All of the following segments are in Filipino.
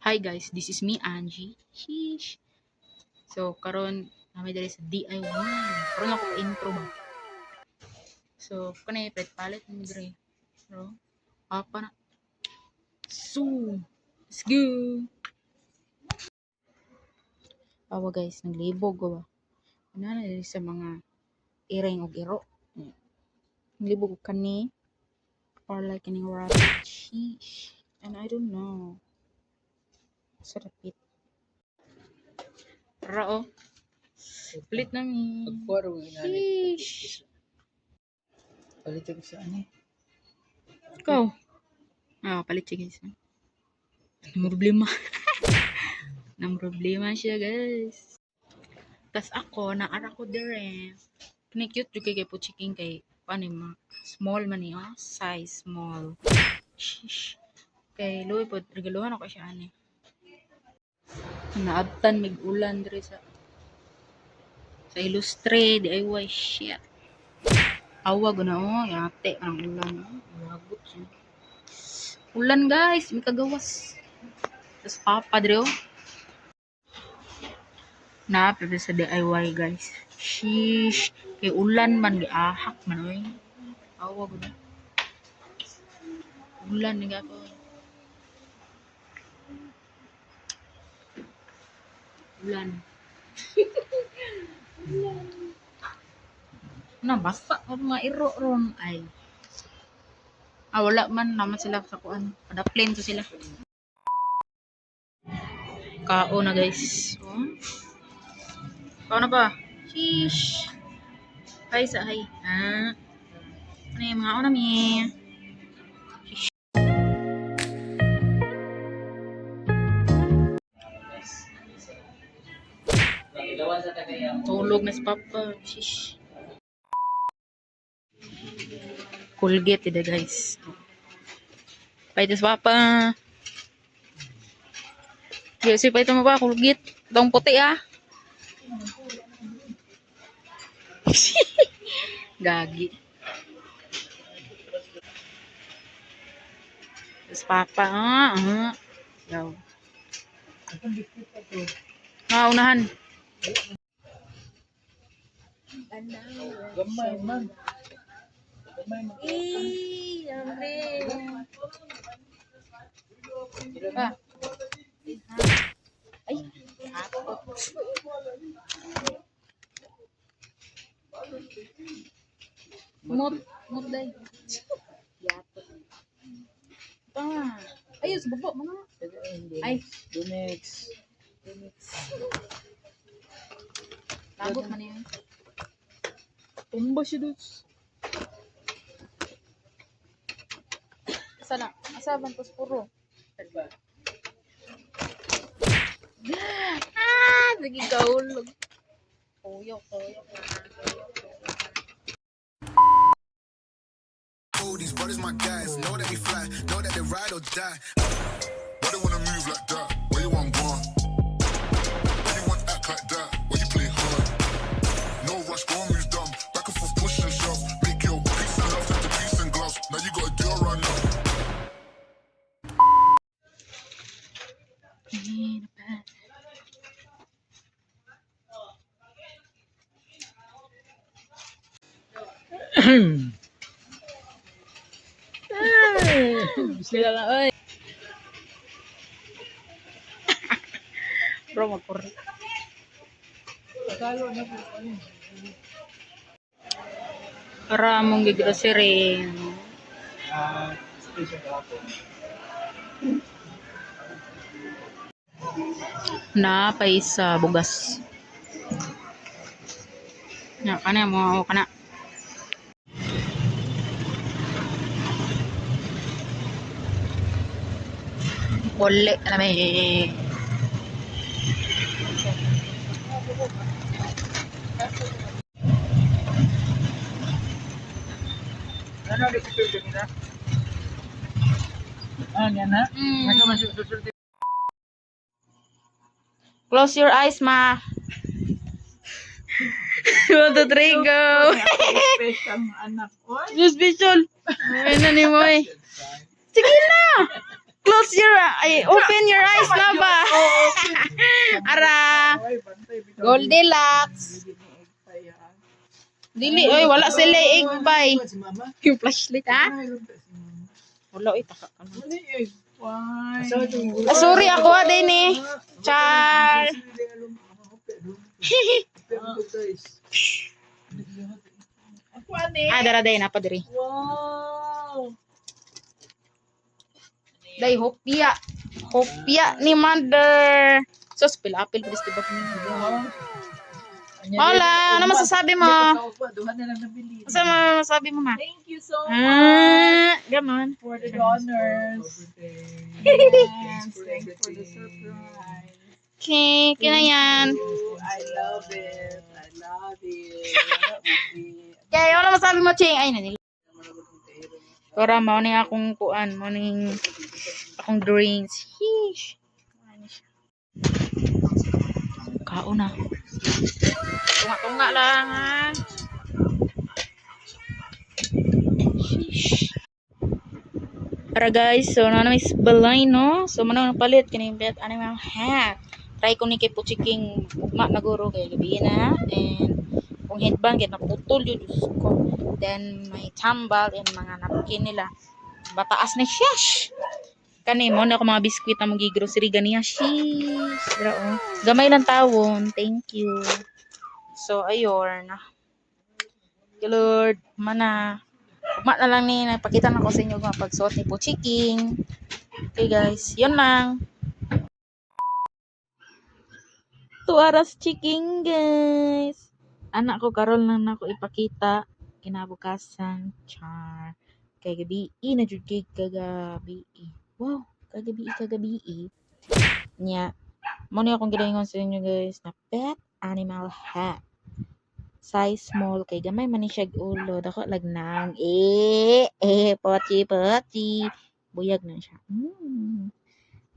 Hi guys, this is me Angie. Sheesh. So karon kami diri sa DIY. Karon ako intro ba. So kanay pet palette ni diri. Bro. Apa na. So, let's go. Awa guys, naglibog ko ba. Ano na diri sa mga iring og iro. Naglibog ko kani or like any rabbit. Sheesh. And I don't know. Sarapit. Rao. Split namin. Sheesh. Palitan ko sa ano eh. Ikaw. Palit siya guys. Nang problema. Nang problema siya guys. Tas ako, naara ko dire. Kini-cute juga kay po chicken kay paano ma small man niya. Size small. Shish. Kay luwi po, regaluhan ako siya ani. Naabtan mig ulan dire sa Ilustre, DIY shit. Awag na yate ang ulan. Lagot siya. Ulan guys, may kagawas. Tapos papa dire Napili sa DIY guys. Sheesh. Kay ulan man, giahak man oy. Awag na. Ulan ni gapo. Ulan. Basta ang mga iro ron ay. Wala man naman sila sa kuan. Padaplin to sila. Kao na guys. Kao na ba? Sheesh. Hay sa hay. Ano yung mga una mi? Tulog na si Papa. Sheesh. Colgate ida guys. Paitis Papa. Kasi pa ito mo ba? Colgate. Itong puti Gagi. Tapos Papa. Yaw. Unahan. Gamay man. Yamre. Ay, hapot. Mot day. Yapot. Ayun, sa babo, mga. Ay. Dunex. Lagot man yun. Tumba siya doon. Asa na? Asa bantos puro. Sige kaulog. Tuyok. These brothers my guys, know that we fly, know that they ride or die. Why they wanna move like that? Where you want gone? Why you want act like that? Why you play hard? No rush, go and move dumb. Back and forth, push and shove. Make your peace and love into peace and gloves. Now you gotta do it right now. Sila lang, oy. Bro, magkuri. Pagkalo na po. Para mong gigrocery. Station ako. Napay sa bugas. Kana mo kana. Boleh alam Ano ulit si Pildo nila? Yan ha? Nagkamasuk-susulti. Close your eyes, ma. 1, 2, 3, go. Special anak ko. Just visual. Ay na ni mo eh. Sige na. close your open your eyes na ba? Ara, Ay, bantay. Bitaw. Goldilocks. Dili, oy, wala sila egg pie. Si mama. Yung flashlight, ha? Ay, lunta si mama. Wala, taka ka na. Wala eh. Why? Ah, sorry, ako din eh. Char. Ah, dara day, napa diri. Wow! Day, hopya. Hopya ni mother. Sus, pilapil, please, diba? Hola, ano masasabi mo? Duhan na lang nabili. Ano masasabi mo, ma? Thank you so much Ah, gaman. for the donors. Yes, thanks for the surprise. Okay, kina yan. I love it. I love it. Okay, ano masabi mo, Ching? Ay, nanili. Kora, mo ni akong kuan, mo ni akong drinks. Sheesh. Kao na. Tunga-tunga lang, ha. Sheesh. Para guys, so na may balay, no? So manang palit kini bet animal hat. Try ko ni kay puchiking ugma na guro kay gabi na, and kung headband gid naputol yun Diyos ko. Then may tambal and mga napkin nila. Bataas na siya. Kani mo na ako mga biskwit na magi-grocery ganiya. Sheesh. Dra oh. Gamay lang tawon. Thank you. So ayon. Lord, mana. Ugma na lang ni napakita na ko sa inyo mga pagsuot ni Puchiking. Okay guys, yun lang. Tuaras chiking guys. Anak ko karon lang nako ipakita kinabukasan. Char. Kay gabi na jud kay kagabi. Wow, kagabi. Nya, mo ni akong gidaingon sa inyo guys na pet animal hat. Size small kay gamay man ni siya ulo, dako lagnang. Pochi. Buyag na siya.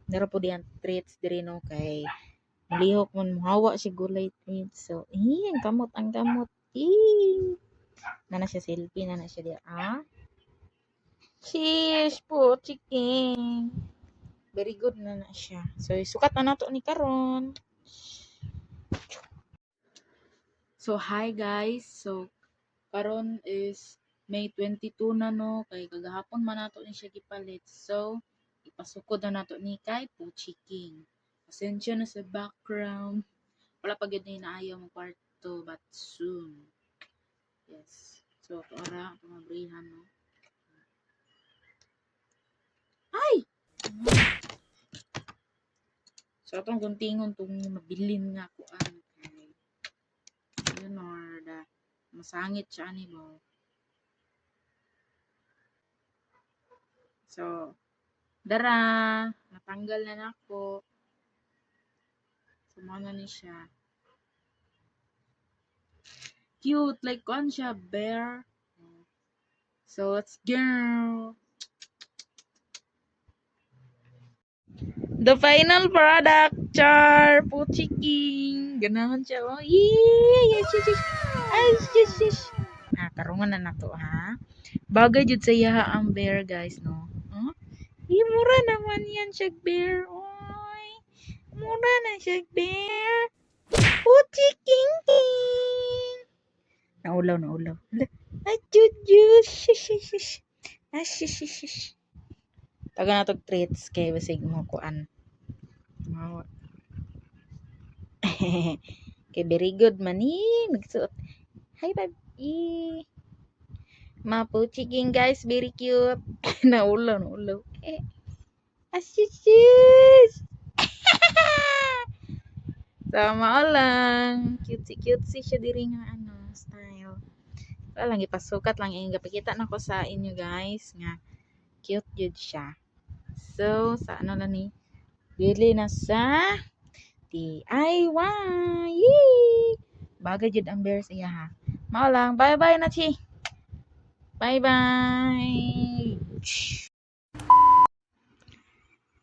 Dara po diyan treats diri no kay malihok man muhawa si gulay treats. So, ang kamot. Na siya selfie na siya diya. Cheers po, chicken. Very good na siya. So, sukat na nato ni karon. So, hi guys. So, karon is May 22 na no. Kay kagahapon man nato ni siya gipalit. So, ipasukod na nato ni kay Puchiking. Pasensya na sa background. Wala pa gid na ayaw mo kwarto but soon. Yes. So, para pamabrihan no. Ay! So, atong guntingon tong mabilin nga kuan kay yun or da masangit siya ni mo. So, dara, natanggal na nako. Sumana ni siya. Cute, like kuan siya, bear. So, let's go. The final product, char, Puchiking. Ganahan siya, oh. Yes. Tarungan na nato, ha. Bagay jud sa iya ang bear, guys, no. Mura naman yan siya, bear. Oy. Mura na siya, bear. Puchiking. Naulaw. Shush. Taga na to treats kay basig mo kuan. Kay very good man nagsuot. Hi baby. Mapuchiking guys, very cute. Naulaw. Ashish. Sama lang. Cute siya diri nga style. Wala lang ipasukat lang yung gapakita na ko sa inyo guys nga cute jud siya. So, sa lang ni bili na sa DIY. Yee! Bagay jud ang bear siya ha. Mao lang. Bye-bye na chi. Bye-bye.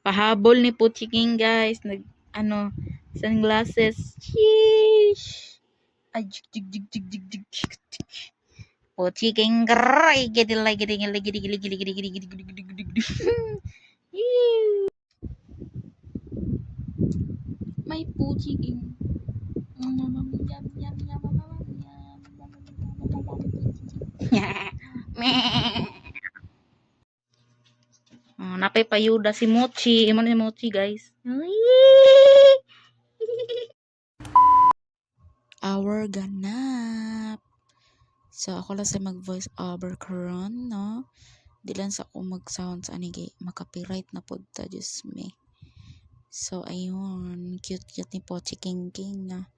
Pahabol ni Puchiking guys. Sunglasses. Sheesh. Ay, jig. Puchiking gray. Ew. May puching. Oh, napay payuda si Mochi. Imo ni Mochi, guys. Our ganap. So, ako lang sa mag-voice over karon, no? Di lang sa ako mag-sound sa anigi. Makapiright na po ta, Diyos me. So, ayun. Cute-cute ni Pochi King King na.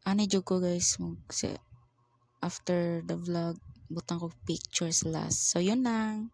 Ano ko guys, after the vlog, butang ko pictures last. So, yun lang.